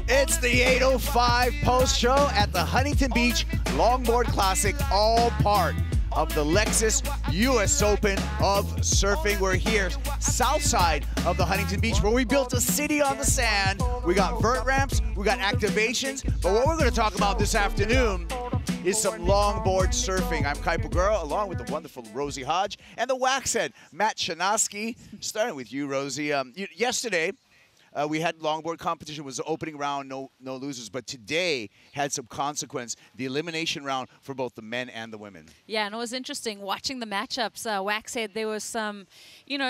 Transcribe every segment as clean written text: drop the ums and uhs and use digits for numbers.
It's the 8:05 post show at the Huntington Beach Longboard Classic, all part of the Lexus US Open of Surfing. We're here south side of the Huntington Beach where we built a city on the sand. We got vert ramps, we got activations, but what we're going to talk about this afternoon is some longboard surfing. I'm Kai Pagura, along with the wonderful Rosie Hodge and the waxhead Matt Chinaski. Starting with you, Rosie. Yesterday, we had longboard competition, was the opening round, no losers, but today had some consequence, the elimination round for both the men and the women. Yeah, and it was interesting watching the matchups. Waxhead, there was some,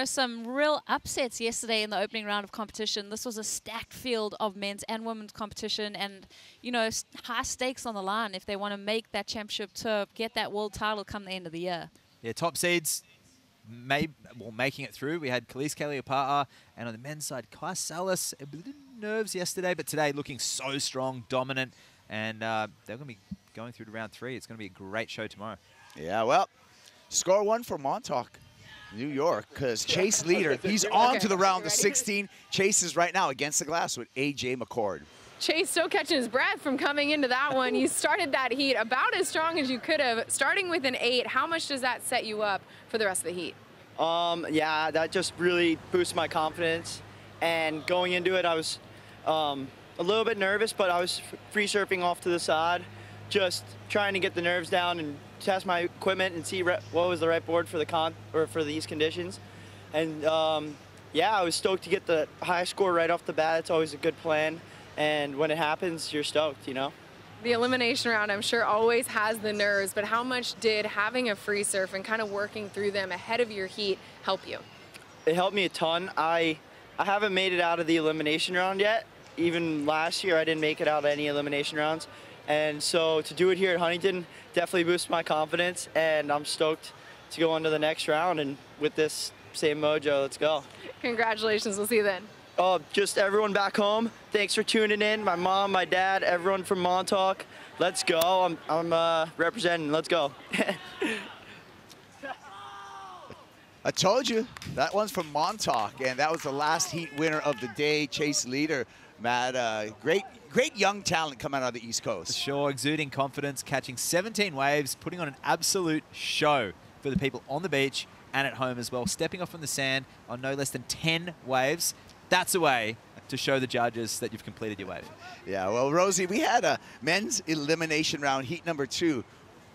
some real upsets yesterday in the opening round of competition. This was a stacked field of men's and women's competition and, high stakes on the line if they want to make that championship tour, get that world title come the end of the year. Yeah, top seeds. Making it through. We had Kelis Kaleopa'a, and on the men's side, Sallas. A little nerves yesterday, but today looking so strong, dominant, and they're going to be going through to round 3. It's going to be a great show tomorrow. Yeah, well, score 1 for Montauk, New York, because Chase leader, he's on to the round of 16. Chase is right now against the glass with A.J. McCord. Chase still catching his breath from coming into that one. You started that heat about as strong as you could have. Starting with an 8, how much does that set you up for the rest of the heat? Yeah, that just really boosted my confidence. And going into it, I was a little bit nervous, but I was free surfing off to the side, just trying to get the nerves down and test my equipment and see what was the right board for the for these conditions. And yeah, I was stoked to get the high score right off the bat. It's always a good plan. And when it happens, you're stoked, The elimination round, I'm sure, always has the nerves, but how much did having a free surf and kind of working through them ahead of your heat help you? It helped me a ton. I haven't made it out of the elimination round yet. Even last year, I didn't make it out of any elimination rounds. And so to do it here at Huntington definitely boosts my confidence, and I'm stoked to go on to the next round. And with this same mojo, let's go. Congratulations. We'll see you then. Just everyone back home, thanks for tuning in. My mom, my dad, everyone from Montauk. Let's go. I'm representing. Let's go. I told you, that one's from Montauk, and that was the last heat winner of the day, Chase leader. Matt, great young talent coming out of the East Coast. Sure, exuding confidence, catching 17 waves, putting on an absolute show for the people on the beach and at home as well. Stepping off from the sand on no less than 10 waves. That's a way to show the judges that you've completed your wave. Yeah, well, Rosie, we had a men's elimination round, heat number 2,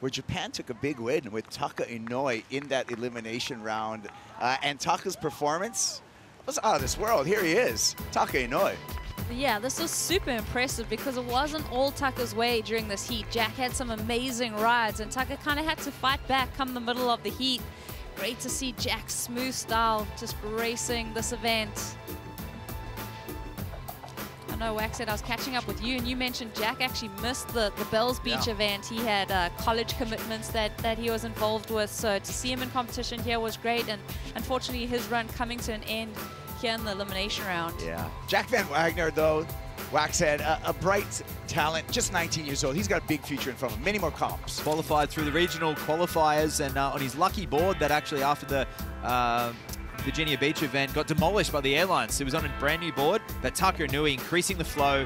where Japan took a big win with Taka Enoi in that elimination round. And Taka's performance was out of this world. Here he is, Taka Enoi. Yeah, this was super impressive because it wasn't all Taka's way during this heat. Jack had some amazing rides, and Taka kind of had to fight back come the middle of the heat. Great to see Jack's smooth style just racing this event. I know, Wax said I was catching up with you, and you mentioned Jack actually missed the Bells Beach event. He had college commitments that he was involved with, so to see him in competition here was great, and unfortunately his run coming to an end here in the elimination round. Yeah. Jack Van Wagner, though, Wax had a bright talent, just 19 years old. He's got a big future in front of him, many more comps. Qualified through the regional qualifiers, and on his lucky board that actually after the Virginia Beach event got demolished by the airlines. It was on a brand new board, but Taka Enoi increasing the flow,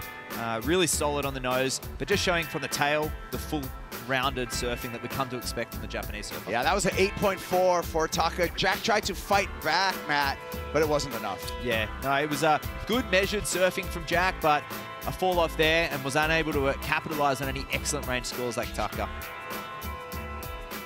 really solid on the nose, but just showing from the tail the full rounded surfing that we come to expect from the Japanese surfer. Yeah, that was an 8.4 for Taka. Jack tried to fight back, Matt, but it wasn't enough. Yeah, no, it was a good measured surfing from Jack, but a fall off there and was unable to capitalize on any excellent range scores like Taka.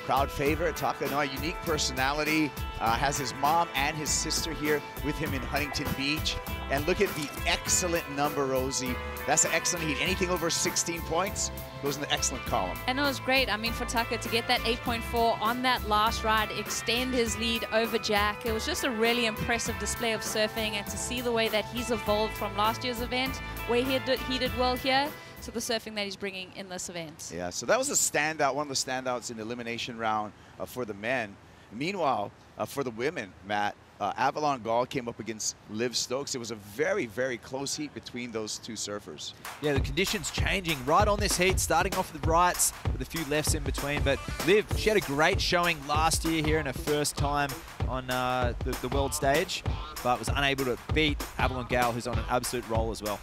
Crowd favorite, Taka Enoi, unique personality, has his mom and his sister here with him in Huntington Beach. And look at the excellent number, Rosie. That's an excellent heat. Anything over 16 points goes in the excellent column. And it was great, I mean, for Taka to get that 8.4 on that last ride, extend his lead over Jack. It was just a really impressive display of surfing, and to see the way that he's evolved from last year's event, where he did well here, to the surfing that he's bringing in this event. Yeah, so that was a standout, one of the standouts in the elimination round for the men. Meanwhile, for the women, Matt, Avalon Gall came up against Liv Stoke. It was a very, very close heat between those two surfers. Yeah, the conditions changing right on this heat, starting off the rights with a few lefts in between. But Liv, she had a great showing last year here in her first time on the world stage, but was unable to beat Avalon Gall, who's on an absolute roll as well.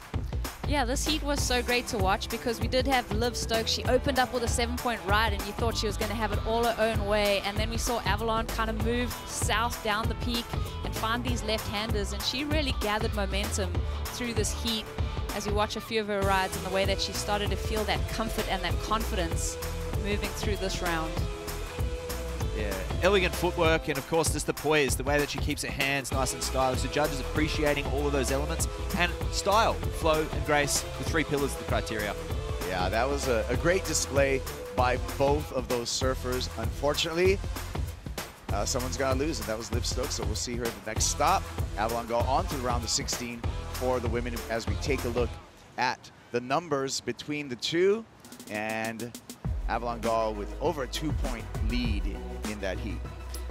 Yeah, this heat was so great to watch because we did have Liv Stoke. She opened up with a 7-point ride and you thought she was going to have it all her own way. And then we saw Avalon kind of move south down the peak and find these left-handers. And she really gathered momentum through this heat as we watch a few of her rides and the way that she started to feel that comfort and that confidence moving through this round. Yeah, elegant footwork and of course just the poise, the way that she keeps her hands nice and stylish. The judges appreciating all of those elements, and style, flow and grace, the three pillars of the criteria. Yeah, that was a great display by both of those surfers. Unfortunately, someone's got to lose, and that was Liv Stoke, so we'll see her at the next stop. Avalon Gall on to the round of 16 for the women as we take a look at the numbers between the two, and Avalon Gall with over a 2-point lead in that heat.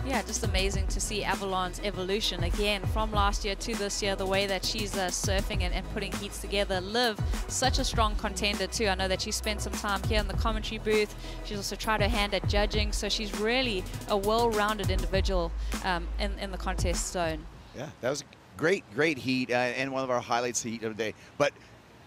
Yeah, just amazing to see Avalon's evolution again from last year to this year, the way that she's surfing and putting heats together. Liv, such a strong contender too. I know that she spent some time here in the commentary booth. She's also tried her hand at judging, so she's really a well-rounded individual in the contest zone. Yeah, that was a great heat and one of our highlights of the heat of the day. But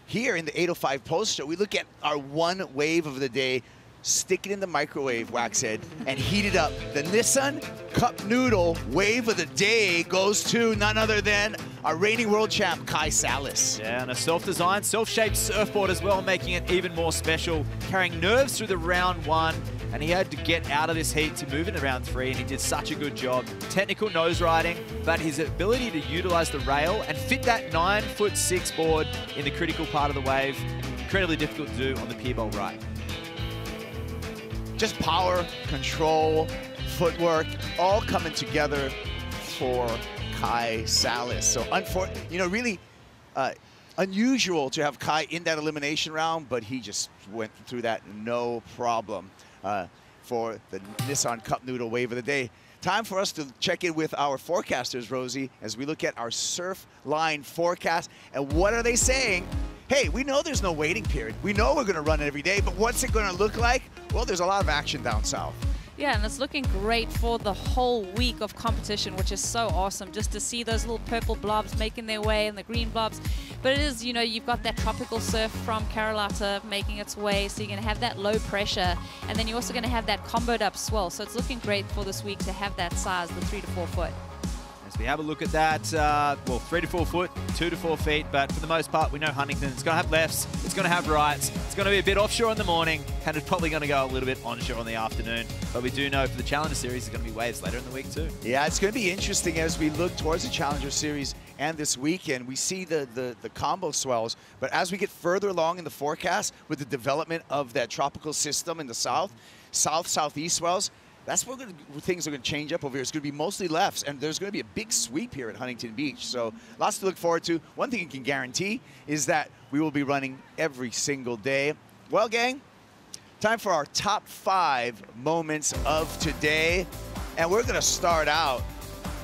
here in the 805 post show, we look at our one wave of the day. Stick it in the microwave, Waxhead, and heat it up. The Nissan Cup Noodle wave of the day goes to none other than our reigning world champ, Sallas. Yeah, and a self-designed, self-shaped surfboard as well, making it even more special. Carrying nerves through the round one, and he had to get out of this heat to move into round 3, and he did such a good job. Technical nose riding, but his ability to utilize the rail and fit that 9'6" board in the critical part of the wave, incredibly difficult to do on the pier bowl right. Just power, control, footwork, all coming together for Sallas. So, really unusual to have Kai in that elimination round, but he just went through that no problem for the Nissan Cup Noodle wave of the day. Time for us to check in with our forecasters, Rosie, as we look at our surf line forecast. And what are they saying? Hey, we know there's no waiting period. We know we're going to run it every day, but what's it going to look like? Well, there's a lot of action down south. Yeah, and it's looking great for the whole week of competition, which is so awesome just to see those little purple blobs making their way and the green blobs. But it is, you've got that tropical surf from Carolata making its way, so you're going to have that low pressure, and then you're also going to have that comboed up swell. So it's looking great for this week to have that size, the 3 to 4 foot. As we have a look at that, well, 3 to 4 foot, 2 to 4 feet, but for the most part, we know Huntington, it's going to have lefts, it's going to have rights, it's going to be a bit offshore in the morning, and it's probably going to go a little bit onshore in the afternoon. But we do know for the Challenger Series, there's going to be waves later in the week too. Yeah, it's going to be interesting as we look towards the Challenger Series and this weekend. We see the combo swells, but as we get further along in the forecast with the development of that tropical system in the southeast swells, that's where things are going to change up over here. It's going to be mostly lefts, and there's going to be a big sweep here at Huntington Beach. So lots to look forward to. One thing you can guarantee is that we will be running every single day. Well, gang, time for our top 5 moments of today. And we're going to start out.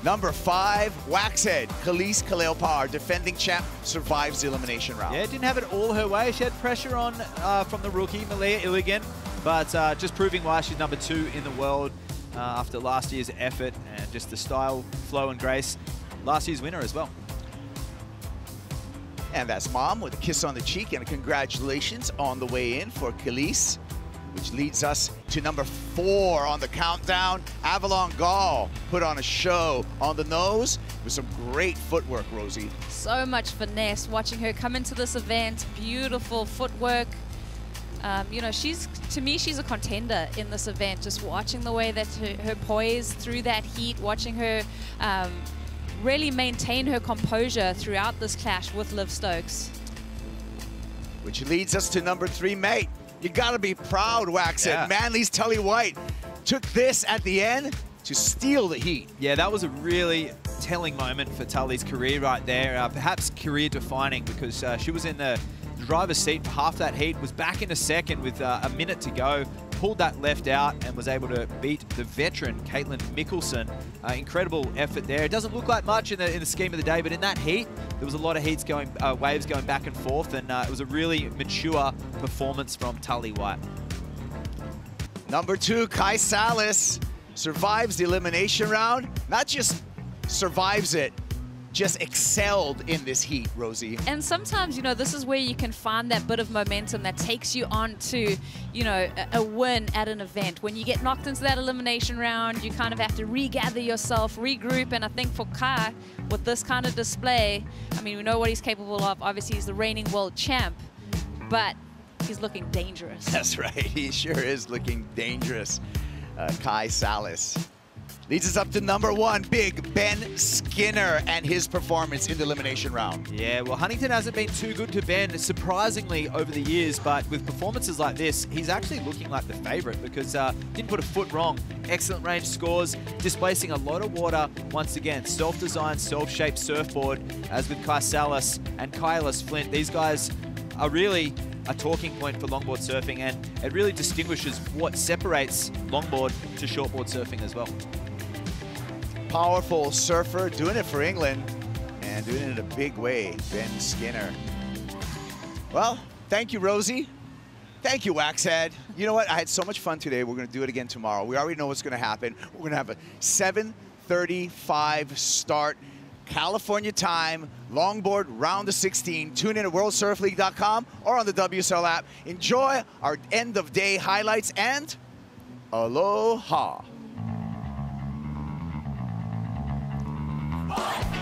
Number 5, Waxhead. Kelis Kaleopa'a, our defending champ, survives the elimination round. Yeah, didn't have it all her way. She had pressure on from the rookie, Malia Illigan. But just proving why she's number 2 in the world after last year's effort and just the style, flow and grace. Last year's winner as well. And that's Mom with a kiss on the cheek and a congratulations on the way in for Kelis, which leads us to number 4 on the countdown. Avalon Gall put on a show on the nose with some great footwork, Rosie. So much finesse watching her come into this event. Beautiful footwork. To me, she's a contender in this event. Just watching the way that her poise through that heat, watching her really maintain her composure throughout this clash with Liv Stokes. Which leads us to number 3, mate. You gotta be proud, Waxhead. Yeah. Manly's Tully White took this at the end to steal the heat. Yeah, that was a really telling moment for Tully's career right there. Perhaps career defining, because she was in the driver's seat for half that heat, was back in a second with a minute to go, pulled that left out and was able to beat the veteran Caitlin Mickelson. Incredible effort there. It doesn't look like much in the scheme of the day, but in that heat, there was a lot of waves going back and forth, and it was a really mature performance from Tully White. Number 2, Kai Sallas survives the elimination round. Not just survives it, just excelled in this heat, Rosie. And sometimes, you know, this is where you can find that bit of momentum that takes you on to, you know, a win at an event. When you get knocked into that elimination round, you kind of have to regather yourself, regroup. And I think for Kai, with this kind of display, I mean, we know what he's capable of. Obviously, he's the reigning world champ, but he's looking dangerous. That's right, he sure is looking dangerous. Kai Sallas leads us up to number 1, Big Ben Skinner and his performance in the elimination round. Yeah, well, Huntington hasn't been too good to Ben, surprisingly, over the years, but with performances like this, he's actually looking like the favorite because didn't put a foot wrong. Excellent range scores, displacing a lot of water once again. Self-designed, self-shaped surfboard, as with Kai Sallas and Kelis Flint. These guys are really a talking point for longboard surfing, and it really distinguishes what separates longboard to shortboard surfing as well. Powerful surfer, doing it for England, and doing it in a big way, Ben Skinner. Well, thank you, Rosie. Thank you, Waxhead. You know what? I had so much fun today. We're going to do it again tomorrow. We already know what's going to happen. We're going to have a 7:35 start, California time, longboard round of 16. Tune in at worldsurfleague.com or on the WSL app. Enjoy our end-of-day highlights, and aloha. Bye.